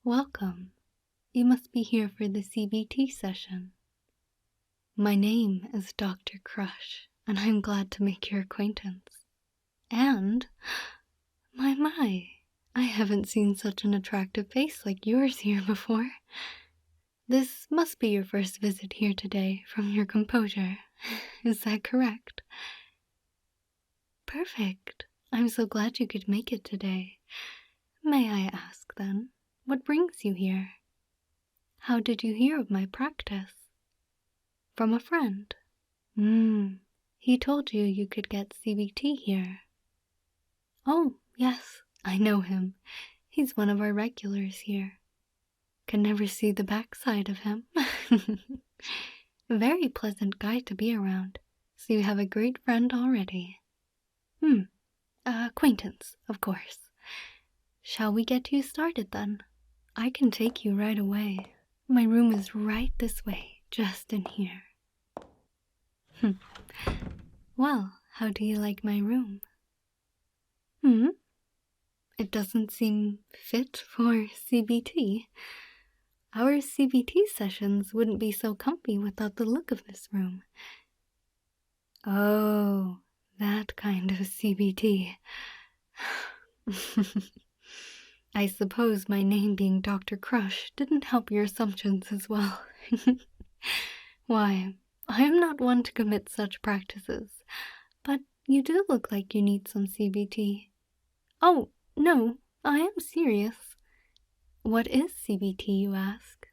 Welcome. You must be here for the CBT session. My name is Dr. Crush, and I'm glad to make your acquaintance. And, my, I haven't seen such an attractive face like yours here before. This must be your first visit here today from your composure. Is that correct? Perfect. I'm so glad you could make it today. May I ask, then, what brings you here? How did you hear of my practice? From a friend. He told you you could get CBT here. Oh, yes, I know him. He's one of our regulars here. Can never see the backside of him. Very pleasant guy to be around, so you have a great friend already. Acquaintance, of course. Shall we get you started then? I can take you right away. My room is right this way, just in here. Well, how do you like my room? It doesn't seem fit for CBT. Our CBT sessions wouldn't be so comfy without the look of this room. Oh, that kind of CBT. I suppose my name being Dr. Crush didn't help your assumptions as well. Why, I am not one to commit such practices, but you do look like you need some CBT. Oh, no, I am serious. What is CBT, you ask?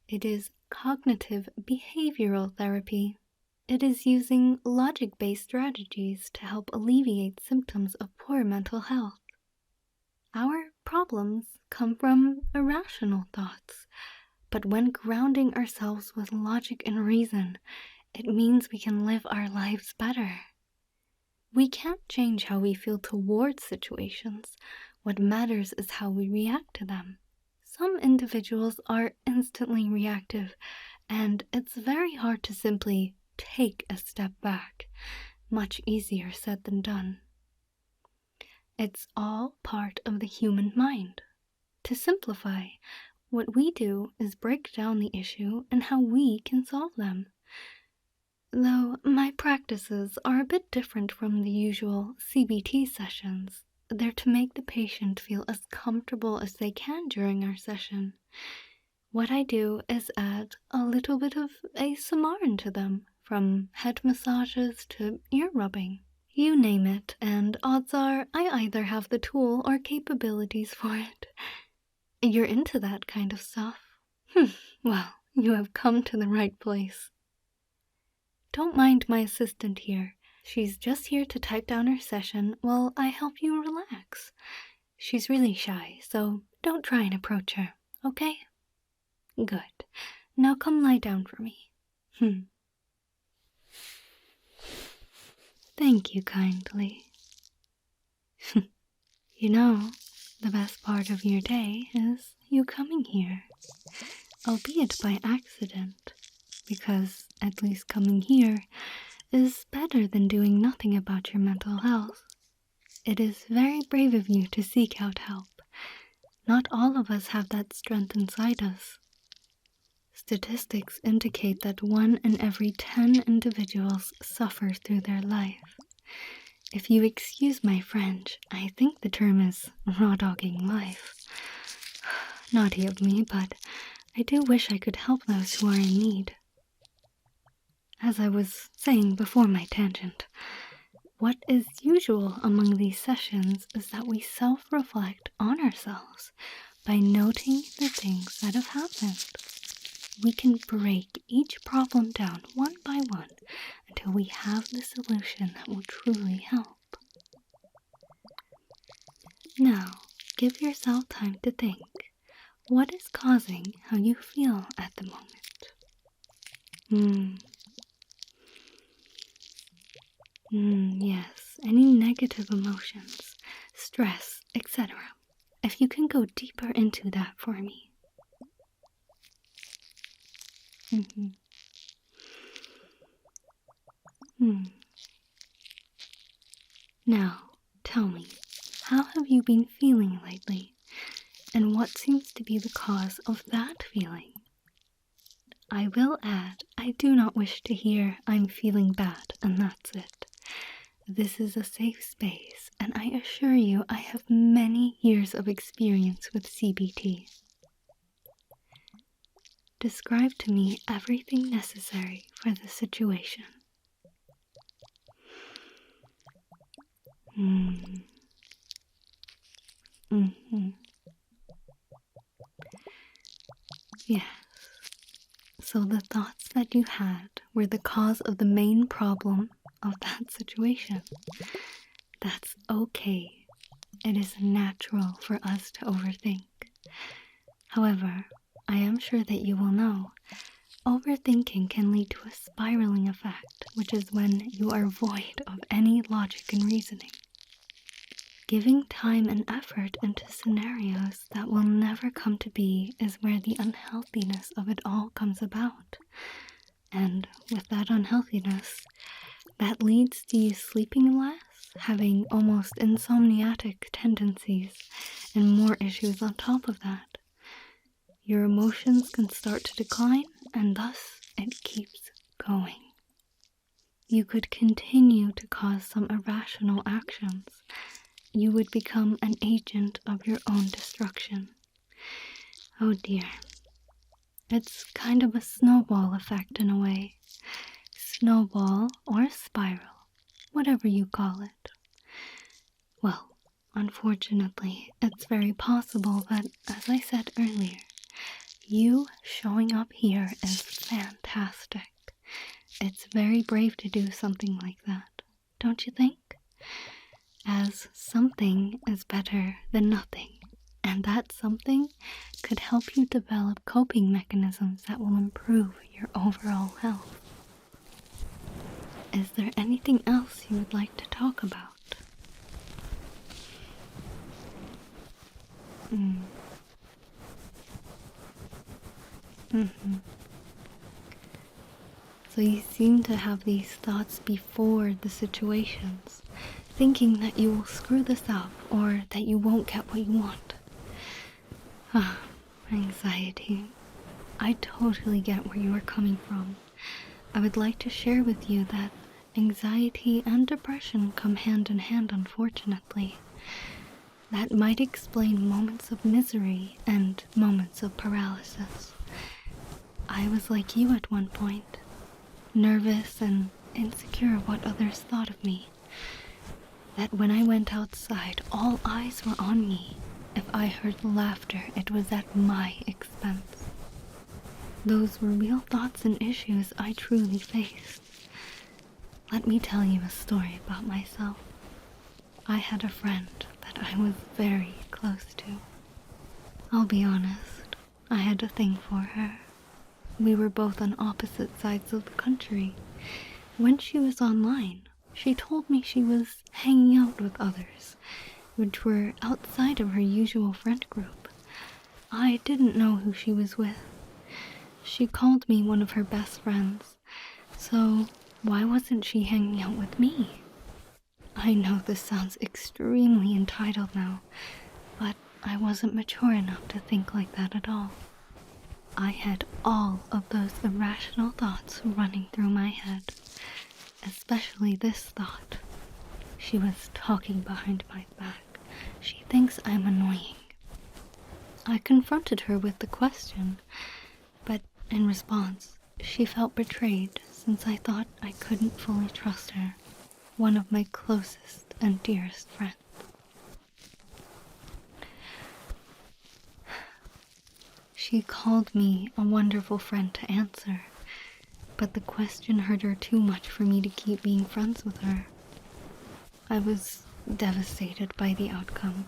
It is cognitive behavioral therapy. It is using logic-based strategies to help alleviate symptoms of poor mental health. Our problems come from irrational thoughts, but when grounding ourselves with logic and reason, it means we can live our lives better. We can't change how we feel towards situations. What matters is how we react to them. Some individuals are instantly reactive, and it's very hard to simply take a step back. Much easier said than done. It's all part of the human mind. To simplify, what we do is break down the issue and how we can solve them. Though my practices are a bit different from the usual CBT sessions, they're to make the patient feel as comfortable as they can during our session. What I do is add a little bit of ASMR into them, from head massages to ear rubbing. You name it, and odds are I either have the tool or capabilities for it. You're into that kind of stuff? Well, you have come to the right place. Don't mind my assistant here. She's just here to type down her session while I help you relax. She's really shy, so don't try and approach her, okay? Good. Now come lie down for me. Thank you kindly. You know, the best part of your day is you coming here, albeit by accident, because at least coming here is better than doing nothing about your mental health. It is very brave of you to seek out help. Not all of us have that strength inside us. Statistics indicate that 1 in every 10 individuals suffer through their life. If you excuse my French, I think the term is raw-dogging life. Naughty of me, but I do wish I could help those who are in need. As I was saying before my tangent, what is usual among these sessions is that we self-reflect on ourselves by noting the things that have happened. We can break each problem down one by one until we have the solution that will truly help. Now, give yourself time to think. What is causing how you feel at the moment? Yes, any negative emotions, stress, etc. If you can go deeper into that for me. Now, tell me, how have you been feeling lately? and what seems to be the cause of that feeling. I will add, I do not wish to hear I'm feeling bad and that's it. This is a safe space, and I assure you I have many years of experience with CBT. Describe to me everything necessary for the situation. Yes. So the thoughts that you had were the cause of the main problem of that situation. That's okay. It is natural for us to overthink. However, I am sure that you will know, overthinking can lead to a spiraling effect, which is when you are void of any logic and reasoning. Giving time and effort into scenarios that will never come to be is where the unhealthiness of it all comes about. And with that unhealthiness, that leads to you sleeping less, having almost insomniatic tendencies, and more issues on top of that. Your emotions can start to decline, and thus it keeps going. You could continue to cause some irrational actions. You would become an agent of your own destruction. Oh dear. It's kind of a snowball effect in a way. Snowball or spiral, whatever you call it. Well, unfortunately, it's very possible, but as I said earlier, you showing up here is fantastic. It's very brave to do something like that, don't you think? As something is better than nothing, and that something could help you develop coping mechanisms that will improve your overall health. Is there anything else you would like to talk about? So you seem to have these thoughts before the situations, thinking that you will screw this up or that you won't get what you want. Anxiety. I totally get where you are coming from. I would like to share with you that anxiety and depression come hand in hand, unfortunately. That might explain moments of misery and moments of paralysis. I was like you at one point, nervous and insecure of what others thought of me. That when I went outside, all eyes were on me. If I heard laughter, it was at my expense. Those were real thoughts and issues I truly faced. Let me tell you a story about myself. I had a friend that I was very close to. I'll be honest, I had a thing for her. We were both on opposite sides of the country. When she was online, she told me she was hanging out with others, which were outside of her usual friend group. I didn't know who she was with. She called me one of her best friends, so why wasn't she hanging out with me? I know this sounds extremely entitled now, but I wasn't mature enough to think like that at all. I had all of those irrational thoughts running through my head, especially this thought. She was talking behind my back. She thinks I'm annoying. I confronted her with the question, but in response, she felt betrayed since I thought I couldn't fully trust her, one of my closest and dearest friends. She called me a wonderful friend to answer, but the question hurt her too much for me to keep being friends with her. I was devastated by the outcome.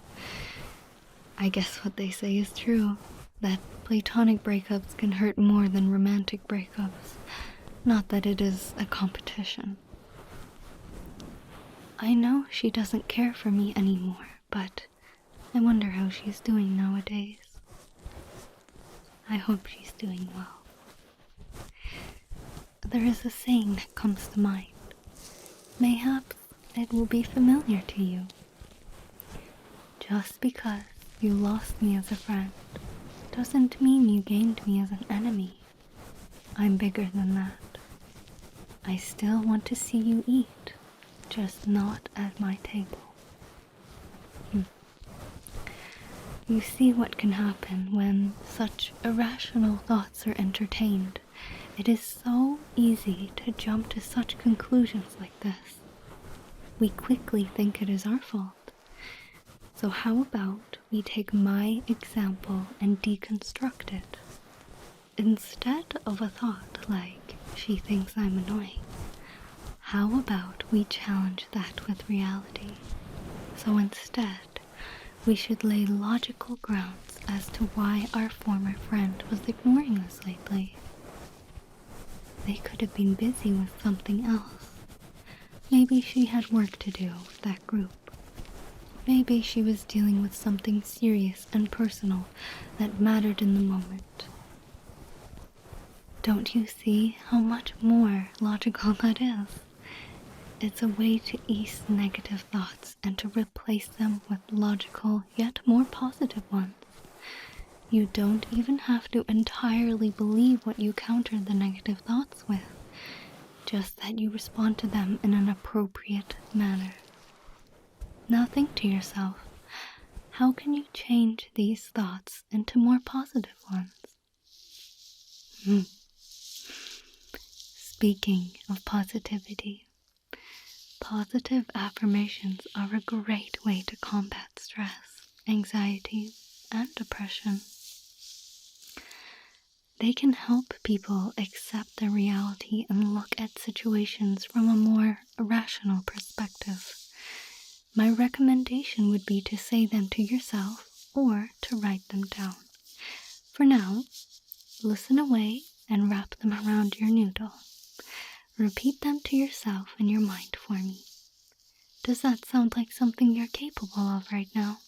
I guess what they say is true, that platonic breakups can hurt more than romantic breakups. Not that it is a competition. I know she doesn't care for me anymore, but I wonder how she's doing nowadays. I hope she's doing well. There is a saying that comes to mind. Mayhaps it will be familiar to you. Just because you lost me as a friend doesn't mean you gained me as an enemy. I'm bigger than that. I still want to see you eat, just not at my table. You see what can happen when such irrational thoughts are entertained. It is so easy to jump to such conclusions like this. We quickly think it is our fault. So how about we take my example and deconstruct it? Instead of a thought like, she thinks I'm annoying, how about we challenge that with reality? So instead, we should lay logical grounds as to why our former friend was ignoring us lately. They could have been busy with something else. Maybe she had work to do with that group. Maybe she was dealing with something serious and personal that mattered in the moment. Don't you see how much more logical that is? It's a way to ease negative thoughts and to replace them with logical yet more positive ones. You don't even have to entirely believe what you counter the negative thoughts with, just that you respond to them in an appropriate manner. Now think to yourself, how can you change these thoughts into more positive ones? Speaking of positivity, positive affirmations are a great way to combat stress, anxiety, and depression. They can help people accept their reality and look at situations from a more rational perspective. My recommendation would be to say them to yourself or to write them down. For now, listen away and wrap them around your noodle. Repeat them to yourself in your mind for me. Does that sound like something you're capable of right now?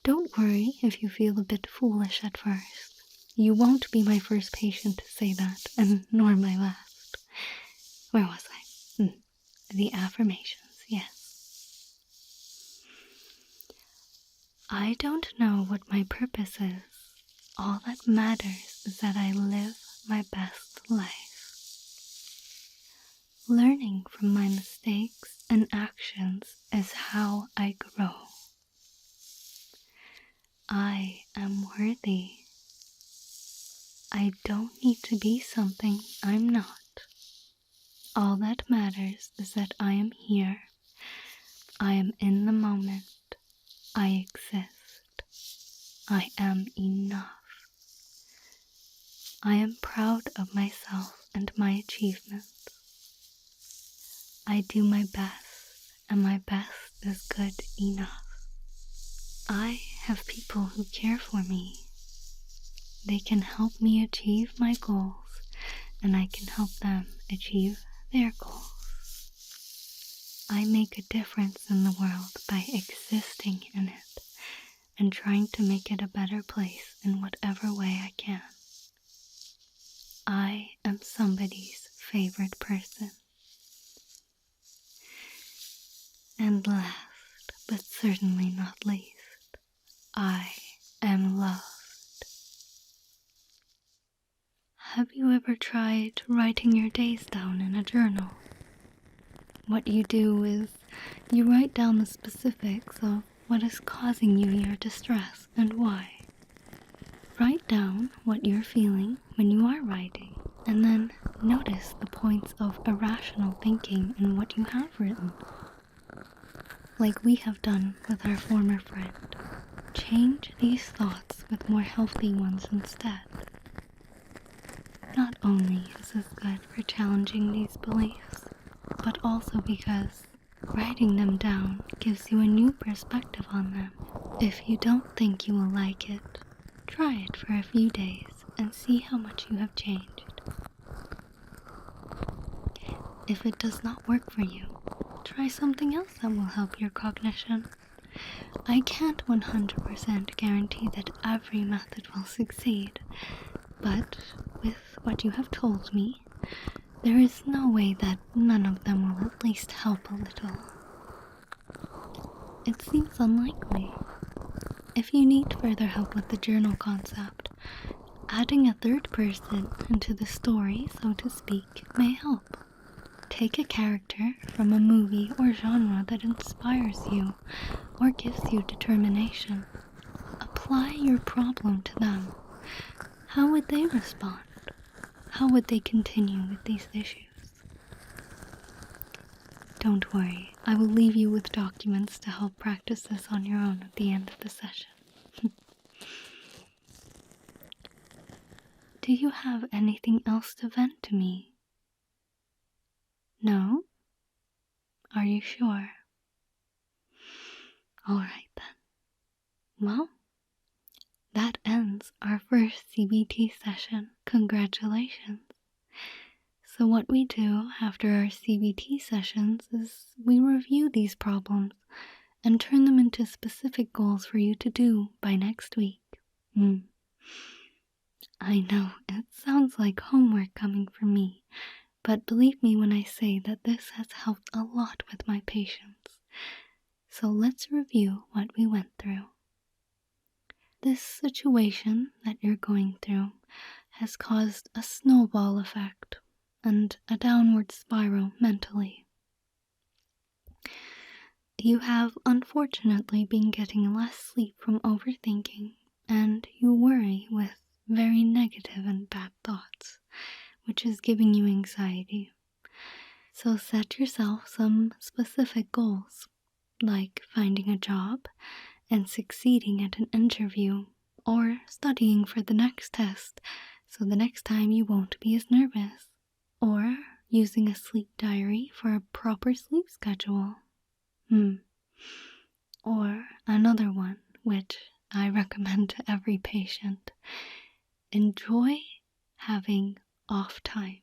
Don't worry if you feel a bit foolish at first. You won't be my first patient to say that, and nor my last. Where was I? The affirmations, yes. I don't know what my purpose is. All that matters is that I live my best life. Learning from my mistakes and actions is how I grow. I am worthy. I don't need to be something I'm not. All that matters is that I am here. I am in the moment. I exist. I am enough. I am proud of myself and my achievements. I do my best, and my best is good enough. I have people who care for me. They can help me achieve my goals, and I can help them achieve their goals. I make a difference in the world by existing in it and trying to make it a better place in whatever way I can. I am somebody's favorite person. And last, but certainly not least, I am loved. Have you ever tried writing your days down in a journal? What you do is you write down the specifics of what is causing you your distress and why. Write down what you're feeling when you are writing, and then notice the points of irrational thinking in what you have written. Like we have done with our former friend, change these thoughts with more healthy ones instead. Not only is this good for challenging these beliefs, but also because writing them down gives you a new perspective on them. If you don't think you will like it, try it for a few days and see how much you have changed. If it does not work for you, try something else that will help your cognition. I can't 100% guarantee that every method will succeed, but with what you have told me, there is no way that none of them will at least help a little. it seems unlikely. If you need further help with the journal concept, adding a third person into the story, so to speak, may help. Take a character from a movie or genre that inspires you or gives you determination. Apply your problem to them. How would they respond? How would they continue with these issues? Don't worry, I will leave you with documents to help practice this on your own at the end of the session. Do you have anything else to vent to me? No? Are you sure? Alright then. Well, that ends our first CBT session. Congratulations. So what we do after our CBT sessions is we review these problems and turn them into specific goals for you to do by next week. I know, it sounds like homework coming from me, but believe me when I say that this has helped a lot with my patients. So let's review what we went through. This situation that you're going through has caused a snowball effect and a downward spiral mentally. You have unfortunately been getting less sleep from overthinking, and you worry with very negative and bad thoughts, which is giving you anxiety. So set yourself some specific goals, like finding a job and succeeding at an interview, or studying for the next test so the next time you won't be as nervous, or using a sleep diary for a proper sleep schedule. Or another one, which I recommend to every patient. Enjoy having off time.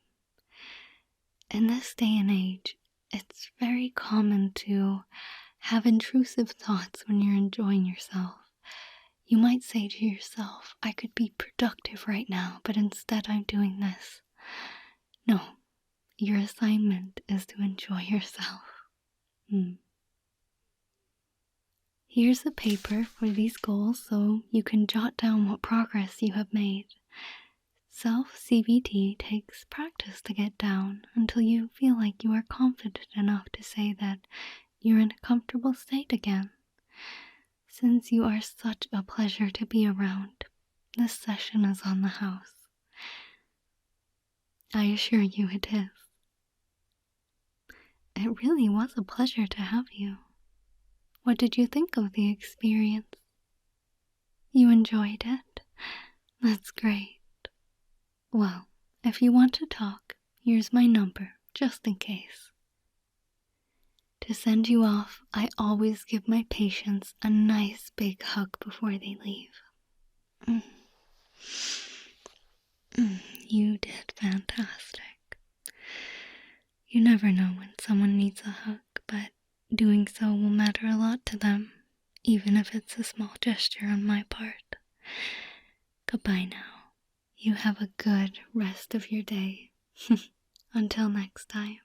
In this day and age, it's very common to have intrusive thoughts when you're enjoying yourself. You might say to yourself, I could be productive right now, but instead I'm doing this. No, your assignment is to enjoy yourself. Here's a paper for these goals so you can jot down what progress you have made. Self-CBT takes practice to get down until you feel like you are confident enough to say that you're in a comfortable state again. Since you are such a pleasure to be around, this session is on the house. I assure you it is. It really was a pleasure to have you. What did you think of the experience? You enjoyed it? That's great. Well, if you want to talk, here's my number, just in case. To send you off, I always give my patients a nice big hug before they leave. You did fantastic. You never know when someone needs a hug, but doing so will matter a lot to them, even if it's a small gesture on my part. Goodbye now. You have a good rest of your day. Until next time.